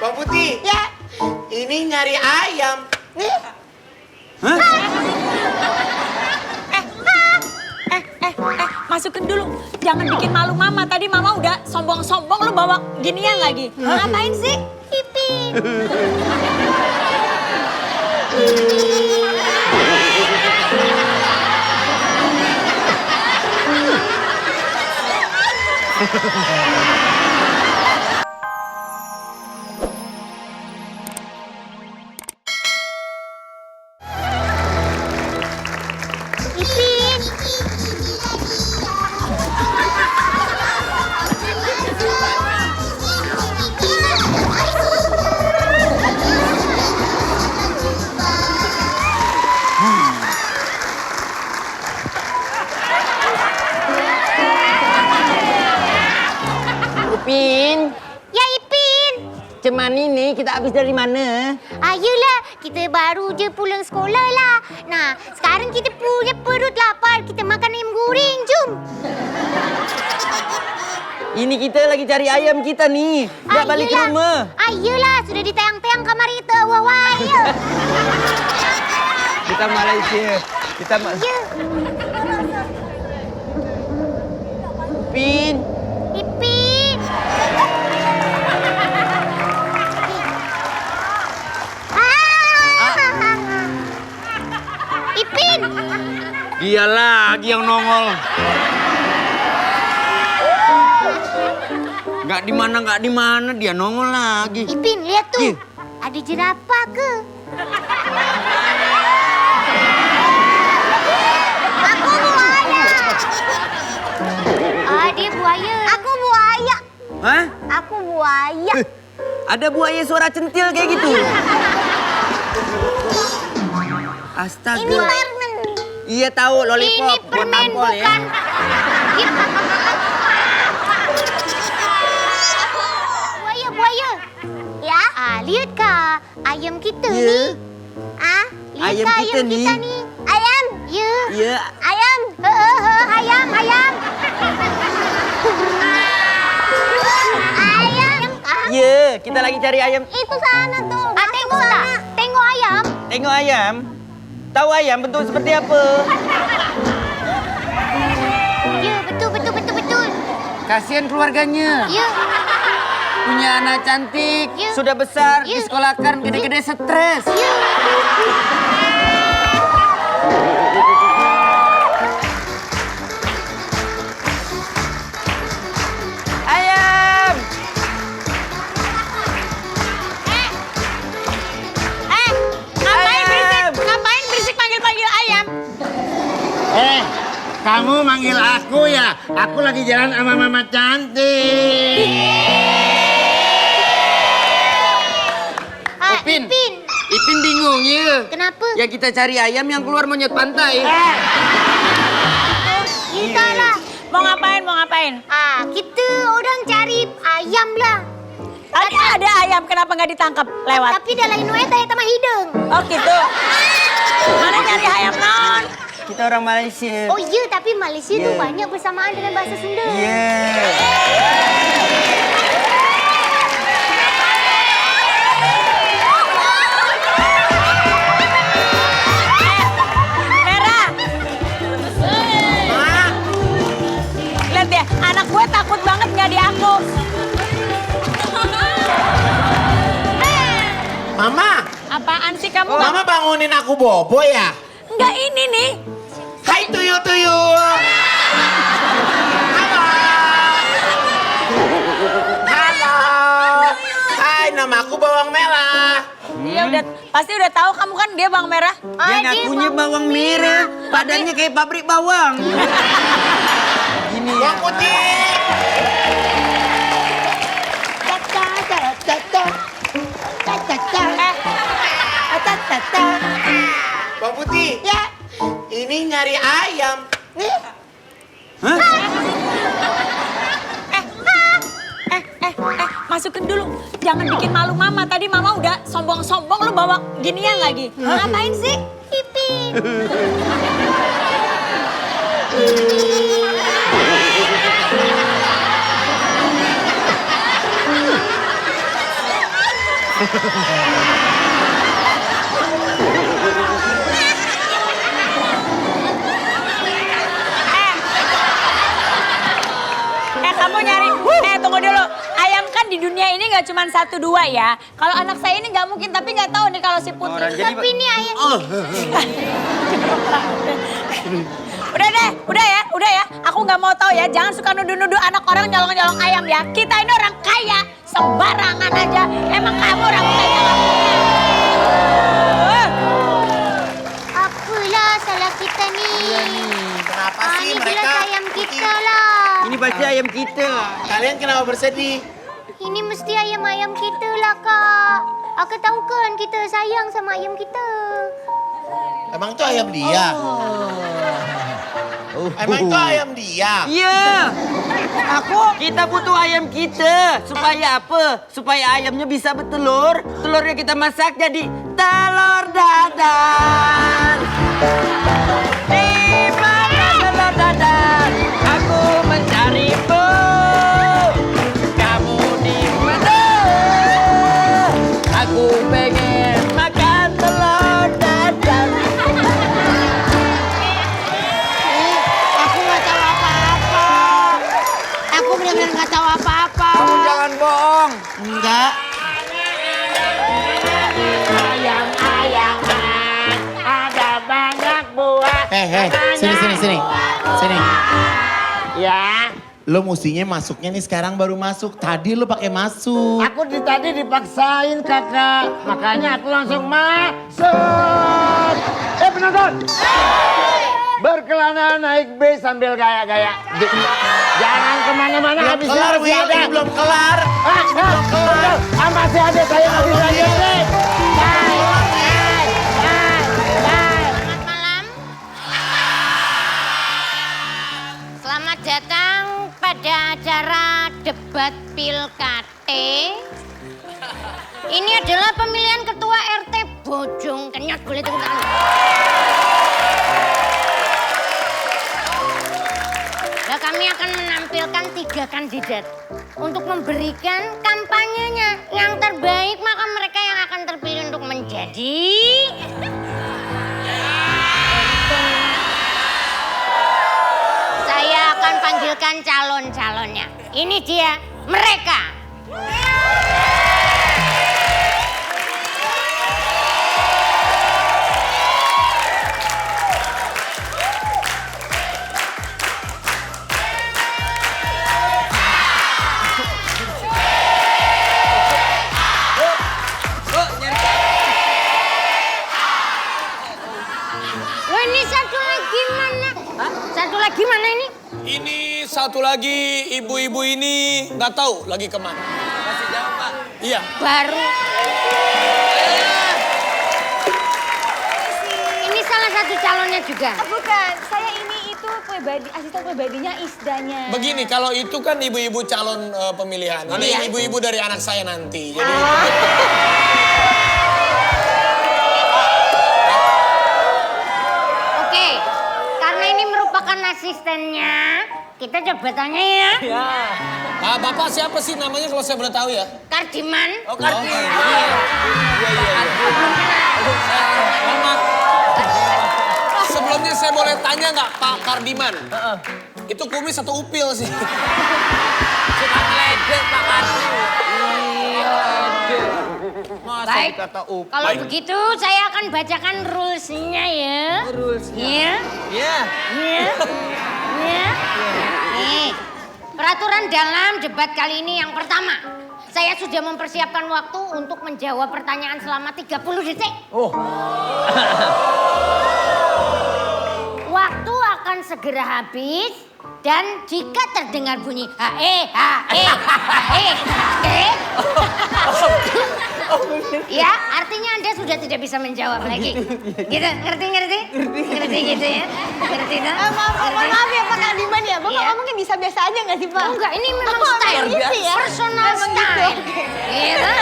Bang Putih. Ya. Ini nyari ayam. Hah? Masukin dulu. Jangan bikin malu mama. Tadi mama udah sombong-sombong lu bawa ginian lagi. Ngapain sih? Ipin. Ipin. Ipin, Ya Ipin. cuman ini kita habis dari mana? Ayolah, kita baru je pulang sekolah lah. Nah, sekarang kita punya perut lapar. Kita makan ayam goreng, jom. Ini kita lagi cari ayam kita nih. Dah balik ke rumah. Ayolah, sudah ditayang-tayang kamar kita. Wah, ya. Kita Malaysia. Kita Ya, Ipin. Ipin. Ipin. Dia lagi yang nongol. Nggak di mana dia nongol lagi. Ipin, lihat tuh. Iya. Ada jerapah ke? Aku buaya. Ah, dia buaya. Aku buaya. Hah? Aku buaya. Ada buaya suara centil kayak gitu. Astaga. Ini permen. Iya tahu lollipop. Ini buat permen tampol ya. bukan. Buaya, buaya. Ya, lihat kak ayam kita Ya. ni. Lihat Ayam kak kita ayam ni. kita ni. Ayam, ya. Ya. Ayam, ayam, ayam. Ayam. Ya, kita lagi cari ayam. Itu sana tuh. Tengok tak? Tengok ayam. Tengok ayam. Tahu ayam bentuk seperti apa? Ya, betul, betul, betul, betul. Kasihan keluarganya. Ya, Punya anak cantik, Ya. sudah besar, Ya. disekolahkan, gede-gede stres. ya. Ayam! Ngapain berisik? Ayam! Ngapain berisik panggil-panggil ayam? Kamu manggil aku ya? Aku lagi jalan sama mama cantik. Ipin. Ipin. Ipin bingung ya. Kenapa? Ya kita cari ayam yang keluar monyet pantai. Kita lah. Mau ngapain? Mau ngapain? Kita orang cari ayam lah. Tadi ada ayam, kenapa nggak ditangkap lewat? Tapi dah lain nuet ayam tamah hidung. Oh gitu. Mana nyari ayam non? Kita orang Malaysia. Oh iya, tapi Malaysia tu Ya. banyak bersamaan dengan bahasa Sunda. Yeah. Merah. Lihat ya, anak gue takut banget nggak di aku. Mama, Apaan sih kamu? Mama bangunin aku bobo ya? Enggak ini nih. Hai tuyul-tuyul. Halo. Halo. Hai, nama aku Bawang Merah. Dia udah pasti udah tahu kamu kan dia bawang merah. Dia ngakunya bawang merah, badannya kayak pabrik bawang. Gini ya. Bawang putih. Bawang putih. Ya. Ini nyari ayam. Hah? Masukin dulu. Jangan bikin malu mama. Tadi mama udah sombong-sombong lu bawa ginian lagi. Ngapain sih? Ipin. Kamu nyari, tunggu dulu. Ayam kan di dunia ini nggak cuma 1 2 ya. Kalau anak saya ini nggak mungkin, tapi nggak tahu nih kalau si Putri. Tapi ini ayam. Udah ya. Aku nggak mau tahu ya. Jangan suka nuduh-nuduh anak orang nyolong-nyolong ayam ya. Kita ini orang kaya, sembarangan aja. Emang kamu orang kaya? Apalah salah kita nih. Kenapa sih Ini mereka? jelas ayam kita lah. Ini pasti ayam kita. Kalian kenapa bersedih? Ini mesti ayam-ayam kita lah, Kak. Aku tahu kan kita sayang sama ayam kita. Emang itu ayam dia? Emang itu ayam dia? Iya. Kita butuh ayam kita. Supaya apa? Supaya ayamnya bisa bertelur. Telurnya kita masak jadi telur dadar. Di mana telur dadar? Aku mencarimu. Kamu di mana? Aku pengen makan telur dadar. Aku nggak tahu apa-apa. Aku benar-benar nggak tahu apa-apa. Kamu jangan bohong. Enggak. Ada banyak buah. Sini. Ya, Lo mestinya masuknya nih sekarang baru masuk. Tadi lo pakai masuk. aku tadi dipaksain kakak. Makanya aku langsung masuk. Penonton. Berkelana naik bis sambil gaya-gaya. Jangan kemana-mana, habisnya Kelar, masih Will. ada. Ini belum kelar. Belum kelar. Masih ada, saya masih lanjutin. Bye. Selamat malam. Selamat datang pada acara debat Pilkade. Ini adalah pemilihan ketua RT Bojong Kenyot. Boleh tepuk tangan. Nah, kami akan menampilkan 3 kandidat untuk memberikan kampanyenya. Yang terbaik maka mereka yang akan terpilih untuk menjadi saya akan panggilkan calon-calonnya. Ini dia mereka. Loh, ini satu lagi mana? Satu lagi mana ini? Ini satu lagi ibu-ibu ini nggak tahu lagi kemana. Kasih jawab, Pak. Iya. Baru. Ini salah satu calonnya juga. Bukan, saya ini itu asisten pribadinya Isdanya. Begini, kalau itu kan ibu-ibu calon pemilihan. Ini ibu-ibu dari anak saya nanti. Jadi Oke, karena ini merupakan asistennya, kita coba tanya ya. Bapak siapa sih namanya kalau saya boleh tahu ya? Kardiman. Oh, Kardi. Sebelumnya saya boleh tanya nggak Pak Kardiman? Itu kumis atau upil sih? Suka ngeledek, Pak Kardi. Masa Baik, dikata up. kalau begitu saya akan bacakan rules-nya ya. Rules-nya. Ya. Iya. Ya. Nih, peraturan dalam debat kali ini yang pertama. Saya sudah mempersiapkan waktu untuk menjawab pertanyaan selama 30 detik. Oh. Waktu akan segera habis dan jika terdengar bunyi ya artinya Anda sudah tidak bisa menjawab lagi. Gitu, ngerti gitu ya? Ngerti kan? Maaf ya Pak Kardiman ya, Bapak Iya. ngomongnya bisa biasa aja nggak sih Pak? Oh, enggak, ini memang Oh, style. gitu ya? Personal Memang style. gitu, oke. Gitu.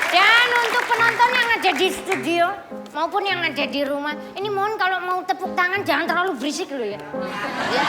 Dan untuk penonton yang ada di studio maupun yang ada di rumah, ini mohon kalau mau tepuk tangan jangan terlalu berisik loh ya. Ya.